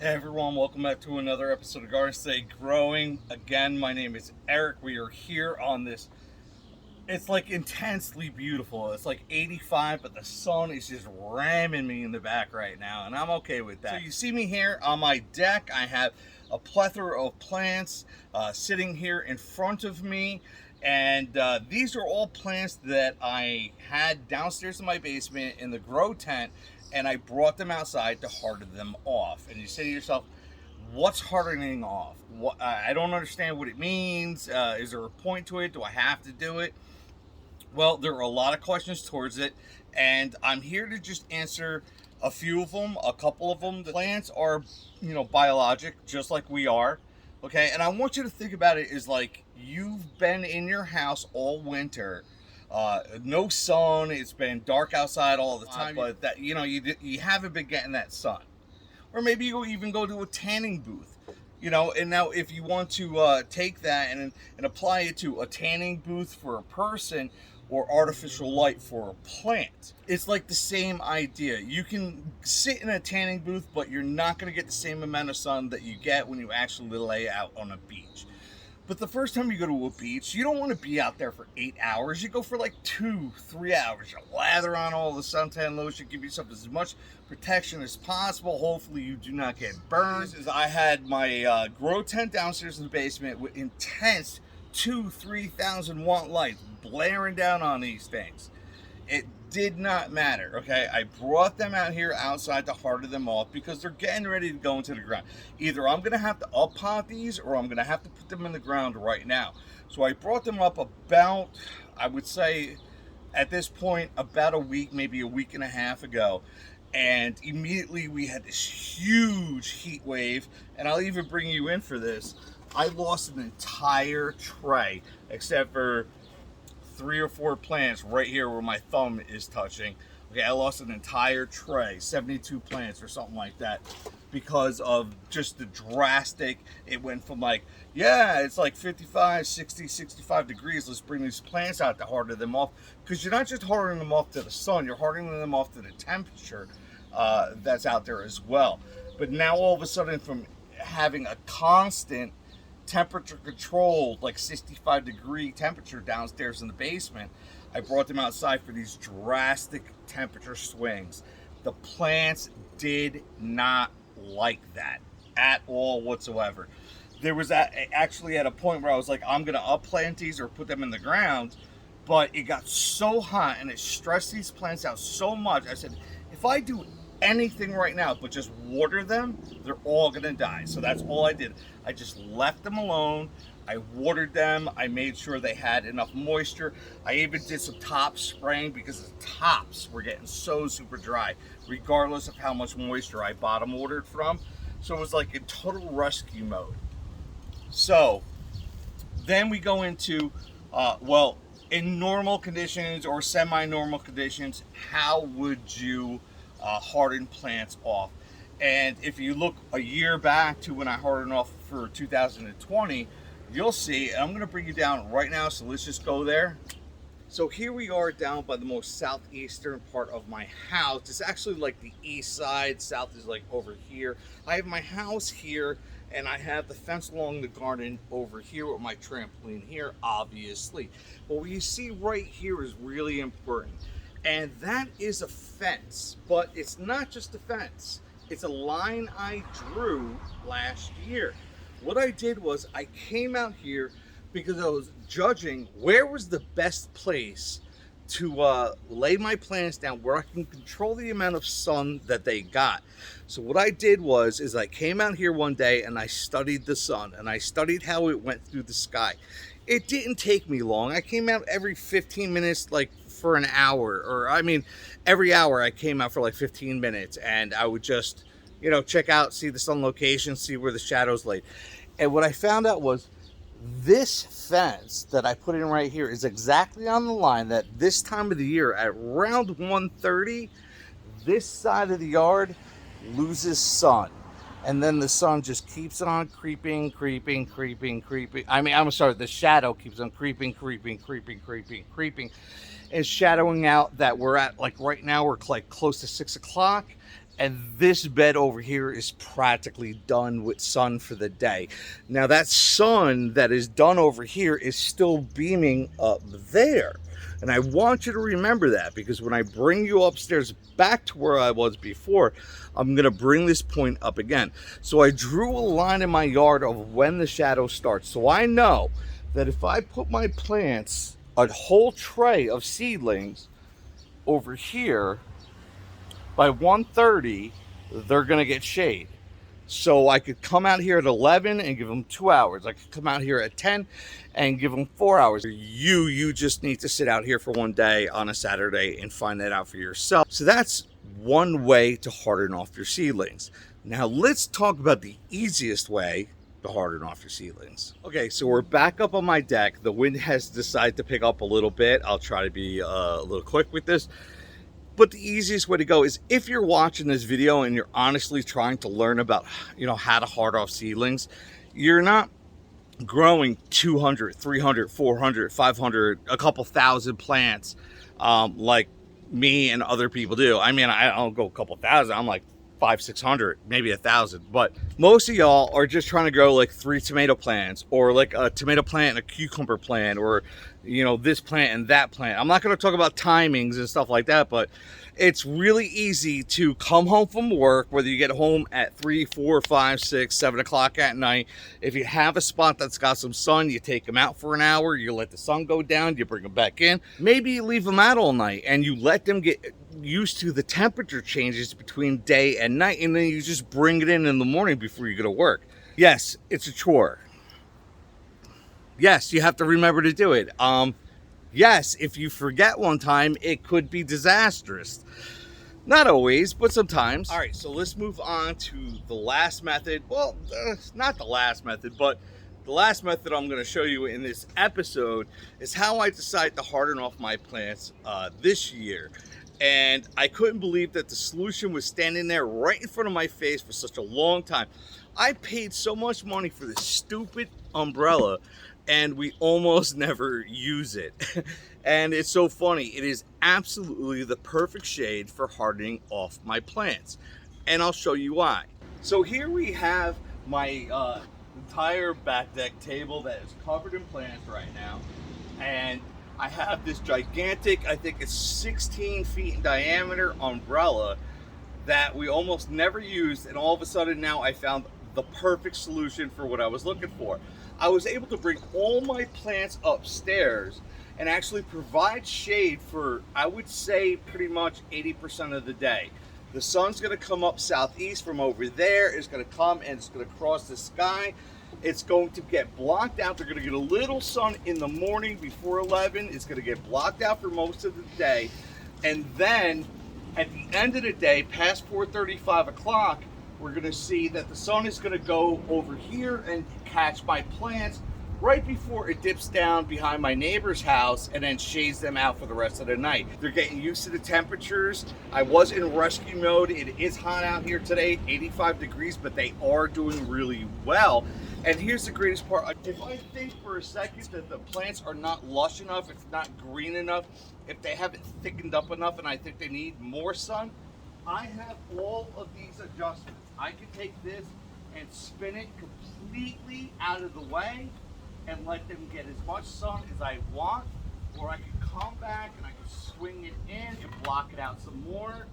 Hey everyone, welcome back to another episode of Gardenstategrowing. Again, my name is Eric. We are here on this. It's like intensely beautiful. It's like 85, but the sun is just ramming me in the back right now, and I'm okay with that. So you see me here on my deck. I have a plethora of plants sitting here in front of me, and these are all plants that I had downstairs in my basement in the grow tent, and I brought them outside to harden them off. And you say to yourself, what's hardening off? I don't understand what it means. Is there a point to it? Do I have to do it? Well, there are a lot of questions towards it, and I'm here to just answer a few of them, a couple of them. The plants are, biologic, just like we are. Okay, and I want you to think about it as like you've been in your house all winter, no sun. It's been dark outside all the time, but that you haven't been getting that sun, or maybe you even go to a tanning booth. And now if you want to take that and apply it to a tanning booth for a person or artificial light for a plant, it's like the same idea. You can sit in a tanning booth, but you're not going to get the same amount of sun that you get when you actually lay out on a beach. But the first time you go to a beach, you don't want to be out there for 8 hours. You go for like 2-3 hours. You lather on all the suntan lotion, give yourself as much protection as possible. Hopefully you do not get burned. I had my grow tent downstairs in the basement with intense 2,000-3,000 watt lights blaring down on these things. It did not matter, okay? I brought them out here outside to harden them off because they're getting ready to go into the ground. Either I'm going to have to up-pot these or I'm going to have to put them in the ground right now. So I brought them up about, I would say, at this point, about a week, maybe a week and a half ago. And immediately we had this huge heat wave, and I'll even bring you in for this. I lost an entire tray, except for 3 or 4 plants right here where my thumb is touching. Okay, I lost an entire tray, 72 plants or something like that, because of just the drastic. It went from like, yeah, it's like 55, 60, 65 degrees. Let's bring these plants out to harden them off. Because you're not just hardening them off to the sun, you're hardening them off to the temperature that's out there as well. But now all of a sudden, from having a constant temperature controlled, like 65 degree temperature downstairs in the basement, I brought them outside for these drastic temperature swings. The plants did not like that at all whatsoever. There was actually at a point where I was like, I'm gonna upplant these or put them in the ground, but it got so hot and it stressed these plants out so much. I said, if I do anything right now but just water them, they're all gonna die. So that's all I did. I just left them alone. I watered them. I made sure they had enough moisture. I even did some top spraying because the tops were getting so super dry, regardless of how much moisture I bottom watered from. So it was like in total rescue mode. So then we go into, in normal conditions or semi-normal conditions, how would you harden plants off? And if you look a year back to when I hardened off for 2020, you'll see, and I'm going to bring you down right now, so let's just go there. So here we are down by the most southeastern part of my house. It's actually like the east side. South is like over here. I have my house here, and I have the fence along the garden over here with my trampoline here, obviously. But what you see right here is really important. And that is a fence, but it's not just a fence. It's a line I drew last year. What I did was I came out here because I was judging where was the best place to lay my plants down where I can control the amount of sun that they got. So what I did is I came out here one day and I studied the sun and I studied how it went through the sky. It didn't take me long. I came out every 15 minutes, like for an hour, or I mean, every hour I came out for like 15 minutes and I would just, check out, see the sun location, see where the shadows laid. And what I found out was this fence that I put in right here is exactly on the line that this time of the year at around 1:30, this side of the yard loses sun. And then the sun just keeps on creeping. I'm sorry, the shadow keeps on creeping, and shadowing out that we're at, like right now, we're like close to 6 o'clock. And this bed over here is practically done with sun for the day. Now that sun that is done over here is still beaming up there. And I want you to remember that, because when I bring you upstairs back to where I was before, I'm gonna bring this point up again. So I drew a line in my yard of when the shadow starts. So I know that if I put my plants, a whole tray of seedlings over here, by 1:30, they're gonna get shade. So I could come out here at 11 and give them 2 hours. I could come out here at 10 and give them 4 hours. You just need to sit out here for one day on a Saturday and find that out for yourself. So that's one way to harden off your seedlings. Now let's talk about the easiest way to harden off your seedlings. Okay, so we're back up on my deck. The wind has decided to pick up a little bit. I'll try to be a little quick with this. But the easiest way to go is, if you're watching this video and you're honestly trying to learn about, how to hard off seedlings, you're not growing 200, 300, 400, 500, a couple thousand plants like me and other people do. I mean, I don't go a couple thousand. I'm like 500, 600, maybe 1,000. But most of y'all are just trying to grow like 3 tomato plants, or like a tomato plant and a cucumber plant, or this plant and that plant. I'm not going to talk about timings and stuff like that, but it's really easy to come home from work, whether you get home at 3, 4, 5, 6, 7 o'clock at night. If you have a spot that's got some sun, you take them out for an hour, you let the sun go down, you bring them back in. Maybe you leave them out all night and you let them get used to the temperature changes between day and night, and then you just bring it in the morning before you go to work. Yes, it's a chore. Yes, you have to remember to do it. Yes, if you forget one time, it could be disastrous. Not always, but sometimes. All right, so let's move on to the last method. Well, not the last method, but the last method I'm going to show you in this episode is how I decided to harden off my plants this year. And I couldn't believe that the solution was standing there right in front of my face for such a long time. I paid so much money for this stupid umbrella, and we almost never use it. And it's so funny. It is absolutely the perfect shade for hardening off my plants. And I'll show you why. So here we have my entire back deck table that is covered in plants right now. And I have this gigantic, I think it's 16 feet in diameter umbrella that we almost never used. And all of a sudden now I found the perfect solution for what I was looking for. I was able to bring all my plants upstairs and actually provide shade for, I would say, pretty much 80% of the day. The sun's gonna come up southeast from over there. It's gonna come and it's gonna cross the sky. It's going to get blocked out. They're gonna get a little sun in the morning before 11. It's gonna get blocked out for most of the day. And then at the end of the day, past 4:30, 5 o'clock, we're gonna see that the sun is gonna go over here and catch my plants right before it dips down behind my neighbor's house and then shades them out for the rest of the night. They're getting used to the temperatures. I was in rescue mode. It is hot out here today, 85 degrees, but they are doing really well. And here's the greatest part. If I think for a second that the plants are not lush enough, it's not green enough, if they haven't thickened up enough and I think they need more sun, I have all of these adjustments. I can take this and spin it completely out of the way and let them get as much sun as I want, or I can come back and I can swing it in and block it out some more,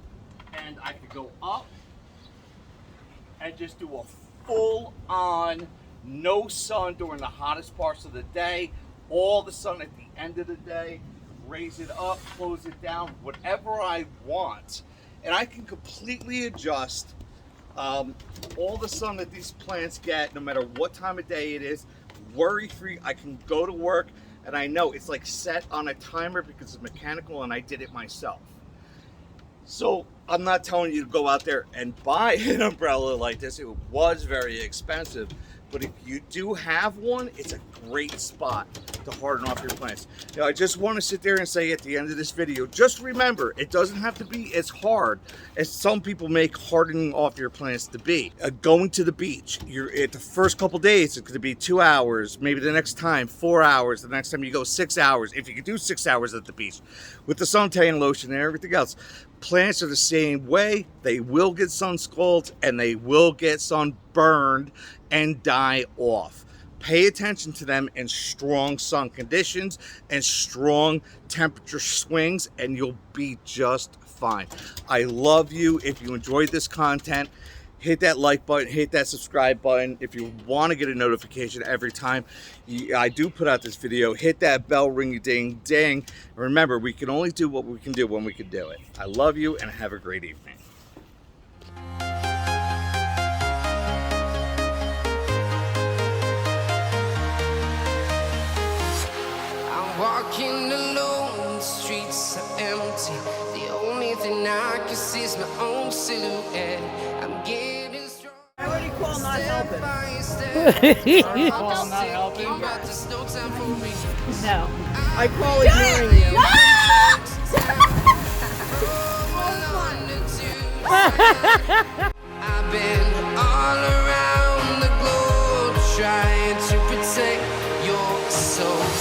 and I could go up and just do a full on no sun during the hottest parts of the day, all the sun at the end of the day, raise it up, close it down, whatever I want. And I can completely adjust all the sun that these plants get, no matter what time of day it is, worry-free. I can go to work and I know it's like set on a timer because it's mechanical and I did it myself. So I'm not telling you to go out there and buy an umbrella like this. It was very expensive, but if you do have one, it's a great spot to harden off your plants. You know, I just want to sit there and say at the end of this video, just remember, it doesn't have to be as hard as some people make hardening off your plants to be. Going to the beach, you're at the first couple days, it's going to be 2 hours, maybe the next time 4 hours, the next time you go 6 hours, if you can do 6 hours at the beach with the suntan lotion and everything else. Plants are the same way. They will get sun scalds and they will get sunburned and die off. Pay attention to them in strong sun conditions and strong temperature swings, and you'll be just fine. I love you. If you enjoyed this content, hit that like button, hit that subscribe button. If you want to get a notification every time I do put out this video, hit that bell, ring ding ding. And remember, we can only do what we can do when we can do it. I love you and have a great evening. Walking alone, the streets are empty. The only thing I can see is my own silhouette. I'm getting strong. I already called not helping. Call not helping? No. I call ignoring you. I've been all around the globe trying to protect your soul.